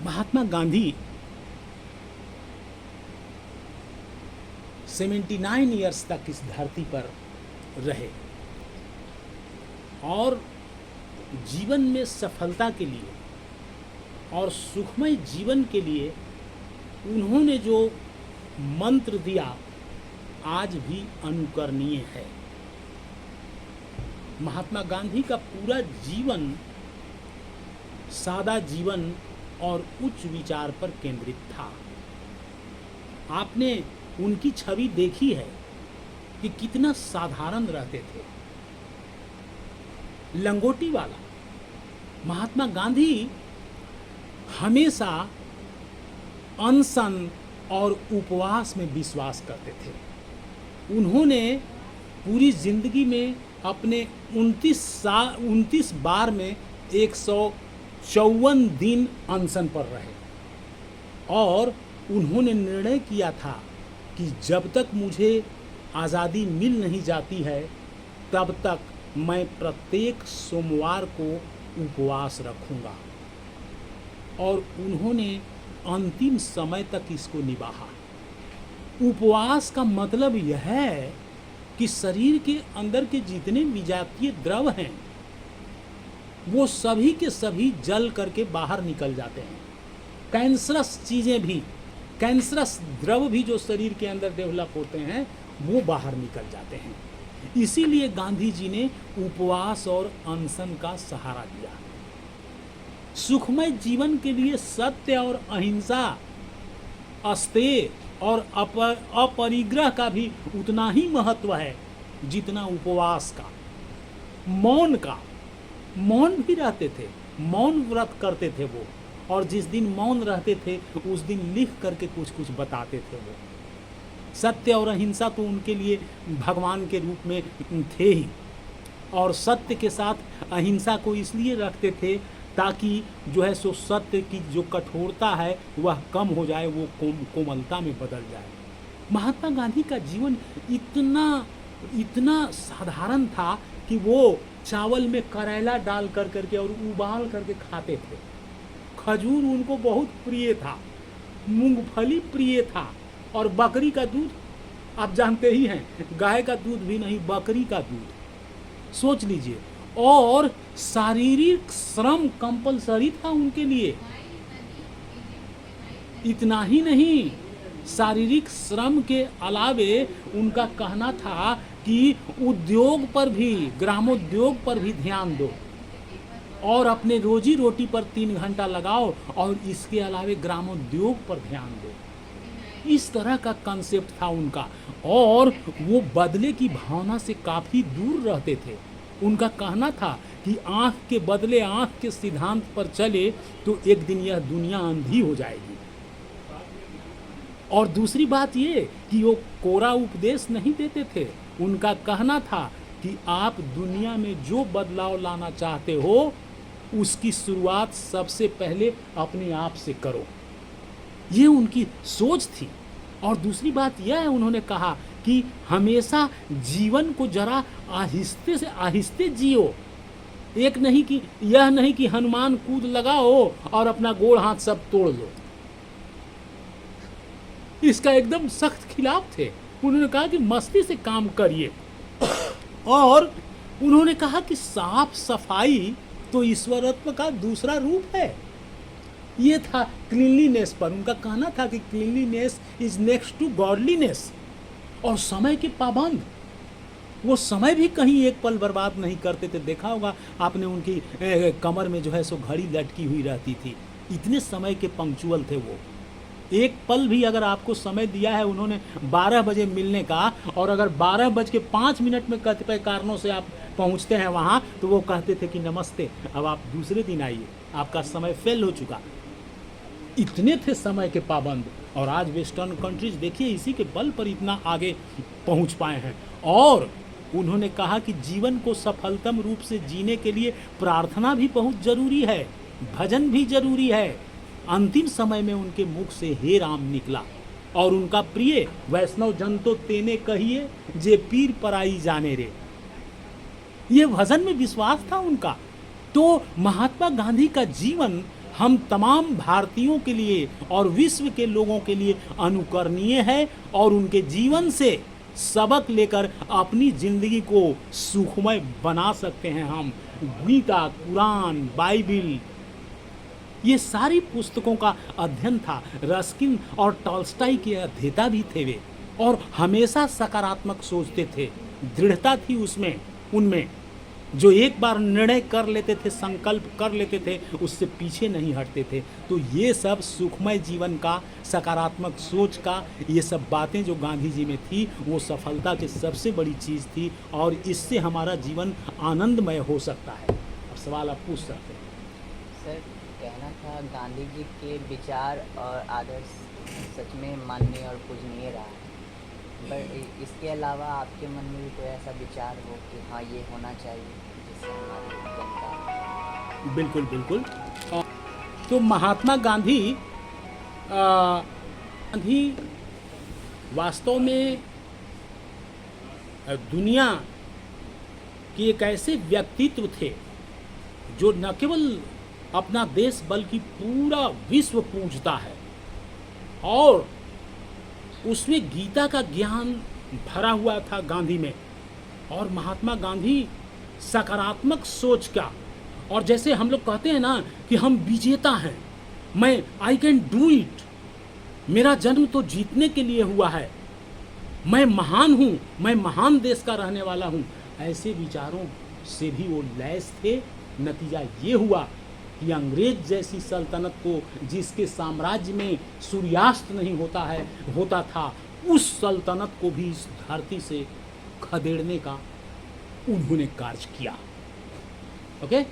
Mahatma Gandhi 79 years तक इस धरती पर रहे और जीवन में सफलता के लिए और सुखमय जीवन के लिए उन्होंने जो मंत्र दिया आज भी अनुकरणीय है। महात्मा गांधी का पूरा जीवन सादा जीवन और उच्च विचार पर केंद्रित था। आपने उनकी छवि देखी है कि कितना साधारण रहते थे, लंगोटी वाला। महात्मा गांधी हमेशा अनशन और उपवास में विश्वास करते थे। उन्होंने पूरी जिंदगी में अपने 29 बार में 154 दिन अनशन पर रहे और उन्होंने निर्णय किया था कि जब तक मुझे आज़ादी मिल नहीं जाती है तब तक मैं प्रत्येक सोमवार को उपवास रखूंगा और उन्होंने अंतिम समय तक इसको निभाया। उपवास का मतलब यह है कि शरीर के अंदर के जितने विजातीय द्रव हैं वो सभी के सभी जल करके बाहर निकल जाते हैं। कैंसरस चीज़ें भी, कैंसरस द्रव भी जो शरीर के अंदर डेवलप होते हैं वो बाहर निकल जाते हैं। इसीलिए गांधी जी ने उपवास और अनशन का सहारा लिया। सुखमय जीवन के लिए सत्य और अहिंसा, अस्तेय और अपरिग्रह का भी उतना ही महत्व है जितना उपवास का। मौन का, मौन भी रहते थे, मौन व्रत करते थे वो, और जिस दिन मौन रहते थे उस दिन लिख करके कुछ कुछ बताते थे वो। सत्य और अहिंसा तो उनके लिए भगवान के रूप में थे ही, और सत्य के साथ अहिंसा को इसलिए रखते थे ताकि जो है सो सत्य की जो कठोरता है वह कम हो जाए, वो कोमलता में बदल जाए। महात्मा गांधी का जीवन इतना साधारण था कि वो चावल में करेला डाल कर करके और उबाल करके खाते थे। खजूर उनको बहुत प्रिय था, मूंगफली प्रिय था, और बकरी का दूध आप जानते ही हैं, गाय का दूध भी नहीं, बकरी का दूध। सोच लीजिए। और शारीरिक श्रम कंपलसरी था उनके लिए। इतना ही नहीं, शारीरिक श्रम के अलावे उनका कहना था कि उद्योग पर भी, ग्रामोद्योग पर भी ध्यान दो और अपने रोजी रोटी पर 3 घंटा लगाओ और इसके अलावे ग्रामोद्योग पर ध्यान दो। इस तरह का कंसेप्ट था उनका, और वो बदले की भावना से काफ़ी दूर रहते थे। उनका कहना था कि आँख के बदले आँख के सिद्धांत पर चले तो एक दिन यह दुनिया अंधी हो जाएगी। और दूसरी बात ये कि वो कोरा उपदेश नहीं देते थे। उनका कहना था कि आप दुनिया में जो बदलाव लाना चाहते हो उसकी शुरुआत सबसे पहले अपने आप से करो। ये उनकी सोच थी। और दूसरी बात यह है, उन्होंने कहा कि हमेशा जीवन को जरा आहिस्ते से आहिस्ते जियो। एक नहीं कि यह नहीं कि हनुमान कूद लगाओ और अपना गोड़ हाथ सब तोड़ लो। इसका एकदम सख्त खिलाफ थे। उन्होंने कहा कि मस्ती से काम करिए। और उन्होंने कहा कि साफ सफाई तो ईश्वरत्व का दूसरा रूप है। ये था क्लीनलीनेस पर उनका कहना था कि cleanliness is next to godliness. और समय के पाबंद, वो समय भी कहीं एक पल बर्बाद नहीं करते थे। देखा होगा आपने, उनकी कमर में जो है सो घड़ी लटकी हुई रहती थी। इतने समय के पंक्चुअल थे वो। एक पल भी अगर आपको समय दिया है उन्होंने 12 बजे मिलने का, और अगर 12:05 में कतिपय कारणों से आप पहुंचते हैं वहाँ, तो वो कहते थे कि नमस्ते, अब आप दूसरे दिन आइए, आपका समय फेल हो चुका। इतने थे समय के पाबंद। और आज वेस्टर्न कंट्रीज देखिए इसी के बल पर इतना आगे पहुंच पाए हैं। और उन्होंने कहा कि जीवन को सफलतम रूप से जीने के लिए प्रार्थना भी बहुत जरूरी है, भजन भी जरूरी है। अंतिम समय में उनके मुख से हे राम निकला, और उनका प्रिय वैष्णव जन तो तेने कहिए जे पीर पराई जाने रे। ये भजन में विश्वास था उनका। तो महात्मा गांधी का जीवन हम तमाम भारतीयों के लिए और विश्व के लोगों के लिए अनुकरणीय है और उनके जीवन से सबक लेकर अपनी जिंदगी को सुखमय बना सकते हैं हम। गीता, कुरान, बाइबिल, ये सारी पुस्तकों का अध्ययन था। रस्किन और टॉल्स्टॉय के अध्येता भी थे वे, और हमेशा सकारात्मक सोचते थे। दृढ़ता थी उसमें, उनमें, जो एक बार निर्णय कर लेते थे, संकल्प कर लेते थे, उससे पीछे नहीं हटते थे। तो ये सब सुखमय जीवन का, सकारात्मक सोच का, ये सब बातें जो गांधी जी में थी, वो सफलता की सबसे बड़ी चीज़ थी, और इससे हमारा जीवन आनंदमय हो सकता है। अब सवाल आप पूछ सकते हैं। सर, कहना था गांधी जी के विचार और आदर्श सच में माननीय और पूजनीय रहा है, पर इसके अलावा आपके मन में भी कोई ऐसा विचार हो कि हाँ ये होना चाहिए जिससे हमारी जनता। बिल्कुल बिल्कुल। तो महात्मा गांधी वास्तव में दुनिया के एक ऐसे व्यक्तित्व थे जो न केवल अपना देश बल्कि पूरा विश्व पूजता है, और उसमें गीता का ज्ञान भरा हुआ था गांधी में। और महात्मा गांधी सकारात्मक सोच का, और जैसे हम लोग कहते हैं ना कि हम विजेता हैं, मैं आई कैन डू इट, मेरा जन्म तो जीतने के लिए हुआ है, मैं महान हूँ, मैं महान देश का रहने वाला हूँ, ऐसे विचारों से भी वो लैस थे। नतीजा ये हुआ कि अंग्रेज जैसी सल्तनत को, जिसके साम्राज्य में सूर्यास्त नहीं होता था, उस सल्तनत को भी इस धरती से खदेड़ने का उन्होंने कार्य किया। ओके।